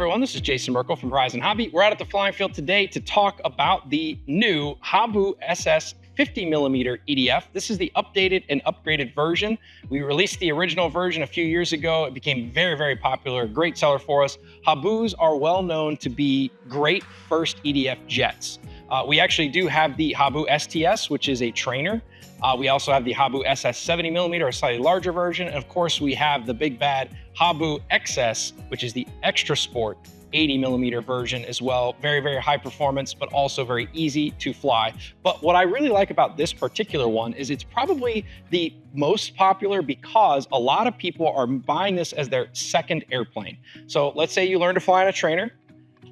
everyone, this is Jason Merkle from Horizon Hobby. We're out at the flying field today to talk about the new Habu SS 50mm EDF. This is the updated and upgraded version. We released the original version a few years ago. It became very, very popular, great seller for us. Habus are well known to be great first EDF jets. We actually do have the Habu STS, which is a trainer. We also have the Habu SS 70mm, a slightly larger version. And of course, we have the big bad Habu XS, which is the extra sport 80mm version as well. Very, very high performance, but also very easy to fly. But what I really like about this particular one is it's probably the most popular because a lot of people are buying this as their second airplane. So let's say you learn to fly on a trainer.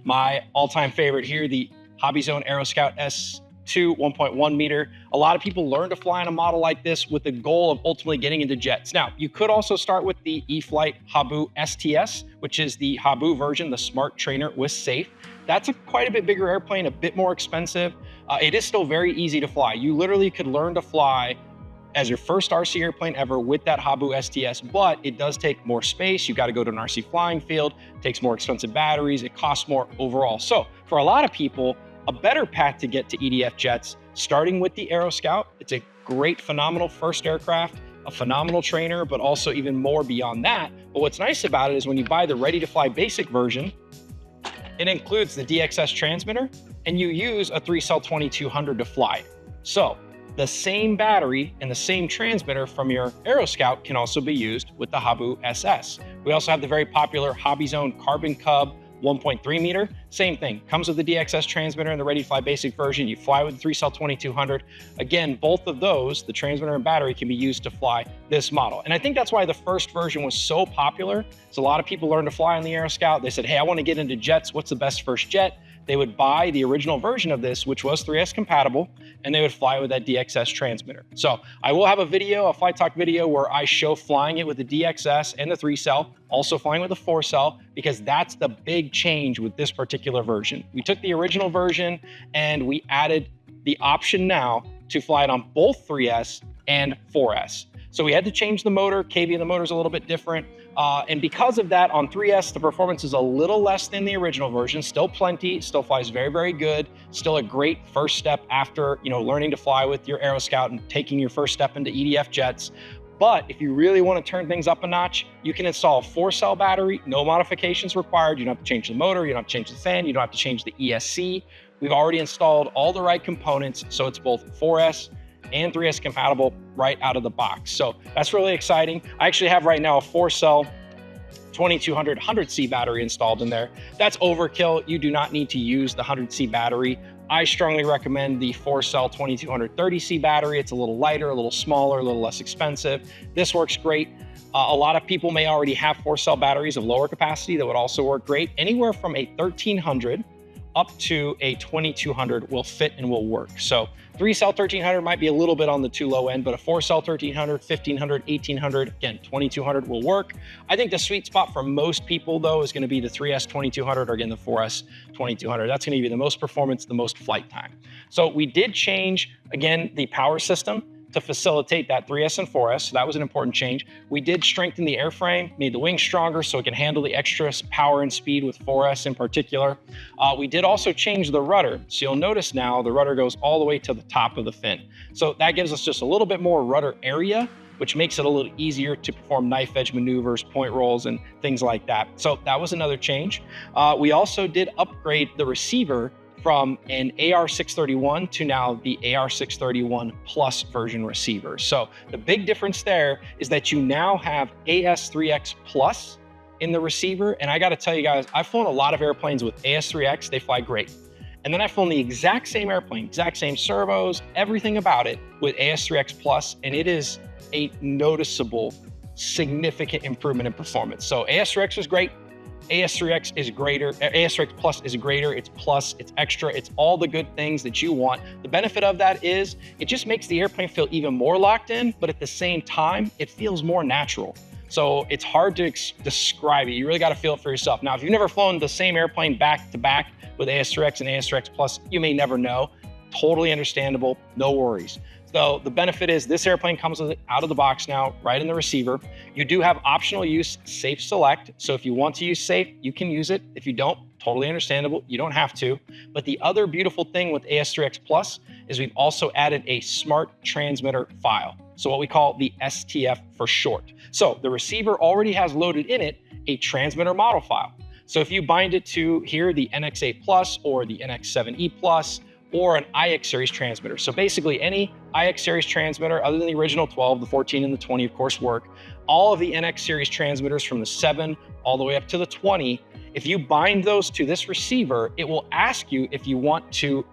My all-time favorite here, the Hobby Zone AeroScout S2 1.1 meter. A lot of people learn to fly on a model like this with the goal of ultimately getting into jets. Now, you could also start with the E-flite Habu STS, which is the Habu version, the Smart Trainer with SAFE. That's quite a bit bigger airplane, a bit more expensive. It is still very easy to fly. You literally could learn to fly as your first RC airplane ever with that Habu STS, but it does take more space. You got to go to an RC flying field, it takes more expensive batteries, it costs more overall. So for a lot of people, a better path to get to EDF jets, starting with the AeroScout. It's a great, phenomenal first aircraft, a phenomenal trainer, but also even more beyond that. But what's nice about it is when you buy the ready to fly basic version, it includes the DXS transmitter and you use a 3-cell 2200 to fly. So the same battery and the same transmitter from your AeroScout can also be used with the Habu SS. We also have the very popular Hobby Zone Carbon Cub 1.3 meter. Same thing, comes with the DXS transmitter and the ready to fly basic version. You fly with the 3-cell 2200. Again, both of those, the transmitter and battery, can be used to fly this model. And I think that's why the first version was so popular. So a lot of people learned to fly on the AeroScout. They said, hey, I want to get into jets. What's the best first jet? They would buy the original version of this, which was 3S compatible, and they would fly with that DXS transmitter. So I will have a video, a flight talk video, where I show flying it with the DXS and the 3-cell, also flying with the 4-cell, because that's the big change with this particular version. We took the original version and we added the option now to fly it on both 3S and 4S. So we had to change the motor. KV of the motor is a little bit different. And because of that, on 3S, the performance is a little less than the original version. Still plenty, still flies very, very good. Still a great first step after, learning to fly with your AeroScout and taking your first step into EDF jets. But if you really want to turn things up a notch, you can install a 4-cell battery, no modifications required. You don't have to change the motor, you don't have to change the fan, you don't have to change the ESC. We've already installed all the right components, so it's both 4S and 3S compatible right out of the box. So that's really exciting. I actually have right now a 4-cell 2200 100C battery installed in there. That's overkill. You do not need to use the 100C battery. I strongly recommend the 4-cell 2200 30C battery. It's a little lighter, a little smaller, a little less expensive. This works great. A lot of people may already have 4-cell batteries of lower capacity that would also work great. Anywhere from a 1300 up to a 2200 will fit and will work. So 3-cell 1300 might be a little bit on the too low end, but a 4-cell 1300, 1500, 1800, again, 2200 will work. I think the sweet spot for most people though is gonna be the 3S 2200 or again, the 4S 2200. That's gonna give you the most performance, the most flight time. So we did change, again, the power system to facilitate that 3S and 4S. So that was an important change. We did strengthen the airframe, made the wings stronger so it can handle the extra power and speed with 4S in particular. We did also change the rudder. So you'll notice now the rudder goes all the way to the top of the fin. So that gives us just a little bit more rudder area, which makes it a little easier to perform knife edge maneuvers, point rolls, and things like that. So that was another change. We also did upgrade the receiver from an AR631 to now the AR631 Plus version receiver. So the big difference there is that you now have AS3X Plus in the receiver. And I gotta tell you guys, I've flown a lot of airplanes with AS3X, they fly great. And then I've flown the exact same airplane, exact same servos, everything about it with AS3X Plus, and it is a noticeable, significant improvement in performance. So AS3X is great. AS3X is greater, AS3X Plus is greater, it's plus, it's extra, it's all the good things that you want. The benefit of that is it just makes the airplane feel even more locked in, but at the same time, it feels more natural. So it's hard to describe it. You really got to feel it for yourself. Now, if you've never flown the same airplane back to back with AS3X and AS3X Plus, you may never know. Totally understandable, no worries. So the benefit is this airplane comes with it out of the box now, right in the receiver. You do have optional use Safe Select. So if you want to use Safe, you can use it. If you don't, totally understandable, you don't have to. But the other beautiful thing with AS3X Plus is we've also added a smart transmitter file. So what we call the STF for short. So the receiver already has loaded in it a transmitter model file. So if you bind it to here, the NX8 Plus or the NX7E Plus, or an IX series transmitter. So basically any IX series transmitter other than the original 12, the 14 and the 20 of course work. All of the NX series transmitters from the 7 all the way up to the 20, if you bind those to this receiver, it will ask you if you want to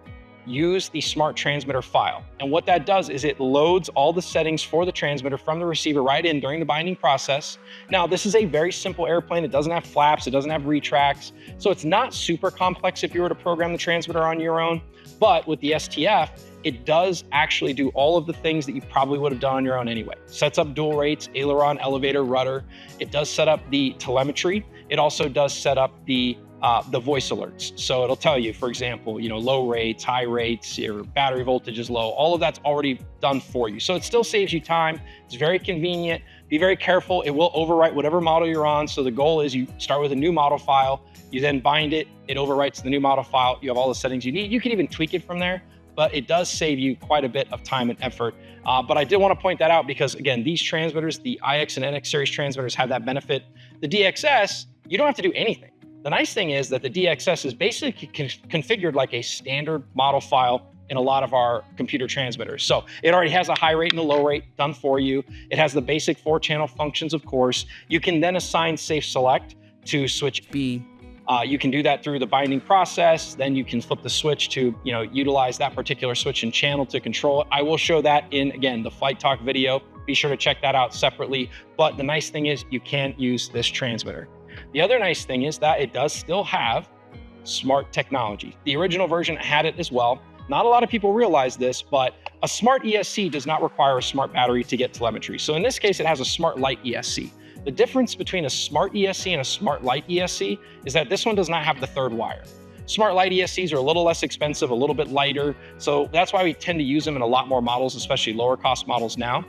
use the smart transmitter file. And what that does is it loads all the settings for the transmitter from the receiver right in during the binding process. Now, this is a very simple airplane. It doesn't have flaps, it doesn't have retracts. So it's not super complex if you were to program the transmitter on your own. But with the STF, it does actually do all of the things that you probably would have done on your own anyway. Sets up dual rates, aileron, elevator, rudder. It does set up the telemetry. It also does set up the voice alerts. So it'll tell you, for example, low rates, high rates, your battery voltage is low. All of that's already done for you. So it still saves you time. It's very convenient. Be very careful. It will overwrite whatever model you're on. So the goal is you start with a new model file, you then bind it, it overwrites the new model file. You have all the settings you need. You can even tweak it from there, but it does save you quite a bit of time and effort. But I did want to point that out because again, these transmitters, the IX and NX series transmitters have that benefit. The DXS, you don't have to do anything. The nice thing is that the DXS is basically configured like a standard model file in a lot of our computer transmitters. So it already has a high rate and a low rate done for you. It has the basic 4-channel functions, of course. You can then assign Safe Select to switch B. You can do that through the binding process. Then you can flip the switch to utilize that particular switch and channel to control it. I will show that in, again, the Flight Talk video. Be sure to check that out separately. But the nice thing is you can use this transmitter. The other nice thing is that it does still have smart technology. The original version had it as well. Not a lot of people realize this, but a smart ESC does not require a smart battery to get telemetry. So in this case, it has a smart light ESC. The difference between a smart ESC and a smart light ESC is that this one does not have the third wire. Smart light ESCs are a little less expensive, a little bit lighter. So that's why we tend to use them in a lot more models, especially lower cost models now.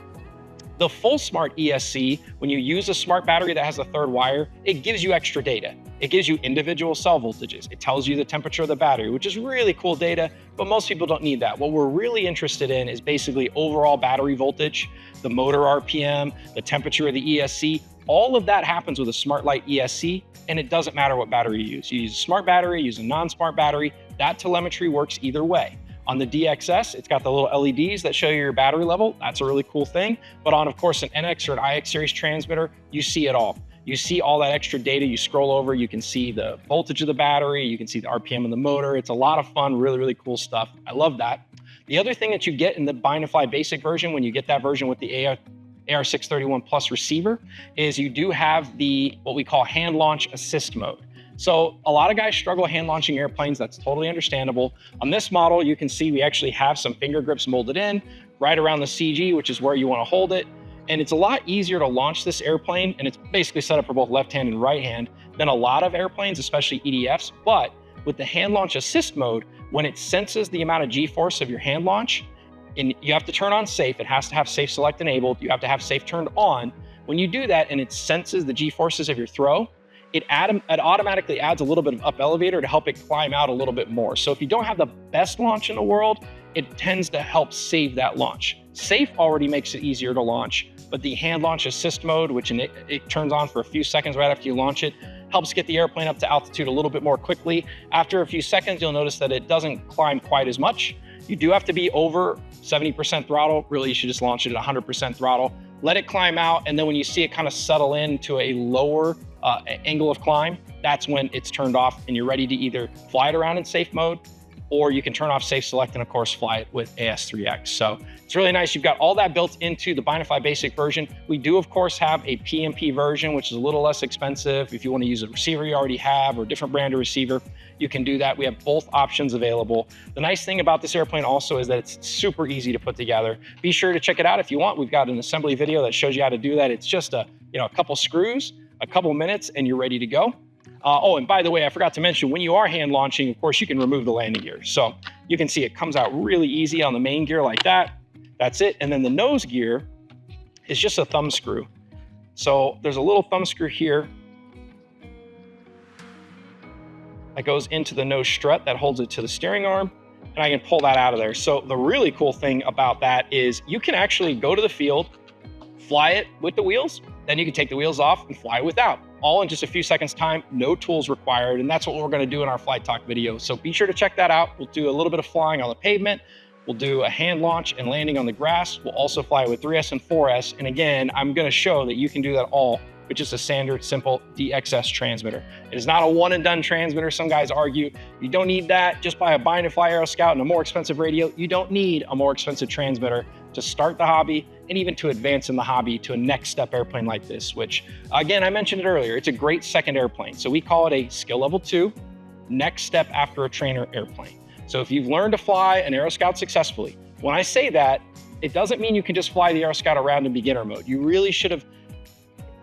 The full smart ESC, when you use a smart battery that has a third wire, it gives you extra data. It gives you individual cell voltages. It tells you the temperature of the battery, which is really cool data, but most people don't need that. What we're really interested in is basically overall battery voltage, the motor RPM, the temperature of the ESC. All of that happens with a smart light ESC, and it doesn't matter what battery you use. You use a smart battery, use a non-smart battery, that telemetry works either way. On the DXS, it's got the little LEDs that show you your battery level. That's a really cool thing. But on, of course, an NX or an IX series transmitter, you see it all. You see all that extra data. You scroll over, you can see the voltage of the battery, you can see the RPM of the motor. It's a lot of fun, really, really cool stuff. I love that. The other thing that you get in the Bind and Fly basic version, when you get that version with the AR631 Plus receiver, is you do have the what we call hand launch assist mode. So a lot of guys struggle hand launching airplanes. That's totally understandable. On this model, you can see we actually have some finger grips molded in right around the CG, which is where you want to hold it. And it's a lot easier to launch this airplane, and it's basically set up for both left hand and right hand, than a lot of airplanes, especially EDFs. But with the hand launch assist mode, when it senses the amount of G-force of your hand launch, and you have to turn on safe, it has to have Safe Select enabled, you have to have safe turned on. When you do that and it senses the G-forces of your throw, it automatically adds a little bit of up elevator to help it climb out a little bit more. So if you don't have the best launch in the world, it tends to help save that launch. Safe already makes it easier to launch, but the hand launch assist mode, which it turns on for a few seconds right after you launch it, helps get the airplane up to altitude a little bit more quickly. After a few seconds, you'll notice that it doesn't climb quite as much. You do have to be over 70% throttle. Really, you should just launch it at 100% throttle. Let it climb out, and then when you see it kind of settle into a lower angle of climb, that's when it's turned off and you're ready to either fly it around in safe mode, or you can turn off Safe Select and of course fly it with AS3X. So it's really nice. You've got all that built into the Bind and Fly basic version. We do of course have a PMP version, which is a little less expensive. If you want to use a receiver you already have or a different brand of receiver, you can do that. We have both options available. The nice thing about this airplane also is that it's super easy to put together. Be sure to check it out if you want. We've got an assembly video that shows you how to do that. It's just a couple screws, a couple minutes, and you're ready to go. Oh, and by the way, I forgot to mention, when you are hand launching, of course, you can remove the landing gear. So You can see it comes out really easy on the main gear like that. That's it. And then the nose gear is just a thumb screw. So there's a little thumb screw here that goes into the nose strut that holds it to the steering arm, and I can pull that out of there. So the really cool thing about that is you can actually go to the field, fly it with the wheels, then you can take the wheels off and fly it without, all in just a few seconds time, no tools required. And that's what we're gonna do in our flight talk video. So be sure to check that out. We'll do a little bit of flying on the pavement. We'll do a hand launch and landing on the grass. We'll also fly with 3S and 4S. And again, I'm gonna show that you can do that all with just a standard, simple DXS transmitter. It is not a one and done transmitter. Some guys argue you don't need that. Just buy a bind and fly Aero Scout and a more expensive radio. You don't need a more expensive transmitter to start the hobby and even to advance in the hobby to a next step airplane like this, which again, I mentioned it earlier, it's a great second airplane. So we call it a skill level 2, next step after a trainer airplane. So if you've learned to fly an Aero Scout successfully, when I say that, it doesn't mean you can just fly the Aero Scout around in beginner mode. You really should have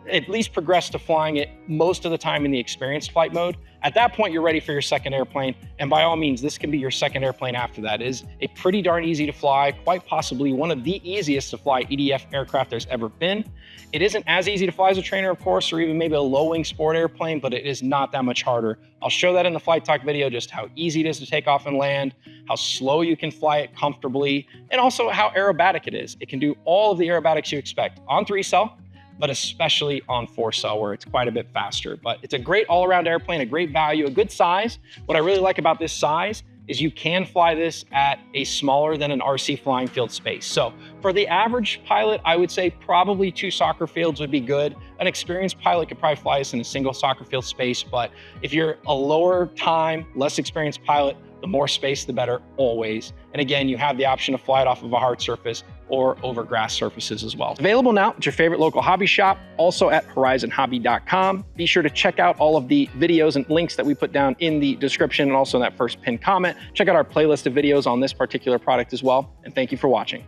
at least progressed to flying it most of the time in the experienced flight mode. At that point, you're ready for your second airplane. And by all means, this can be your second airplane after that. It is a pretty darn easy to fly, quite possibly one of the easiest to fly EDF aircraft there's ever been. It isn't as easy to fly as a trainer, of course, or even maybe a low-wing sport airplane, but it is not that much harder. I'll show that in the flight talk video, just how easy it is to take off and land, how slow you can fly it comfortably, and also how aerobatic it is. It can do all of the aerobatics you expect on 3-cell, but especially on 4-cell where it's quite a bit faster. But it's a great all-around airplane, a great value, a good size. What I really like about this size is you can fly this at a smaller than an RC flying field space. So for the average pilot, I would say probably 2 soccer fields would be good. An experienced pilot could probably fly this in a single soccer field space, but if you're a lower time, less experienced pilot, the more space, the better, always. And again, you have the option to fly it off of a hard surface or over grass surfaces as well. Available now at your favorite local hobby shop, also at horizonhobby.com. Be sure to check out all of the videos and links that we put down in the description and also in that first pinned comment. Check out our playlist of videos on this particular product as well. And thank you for watching.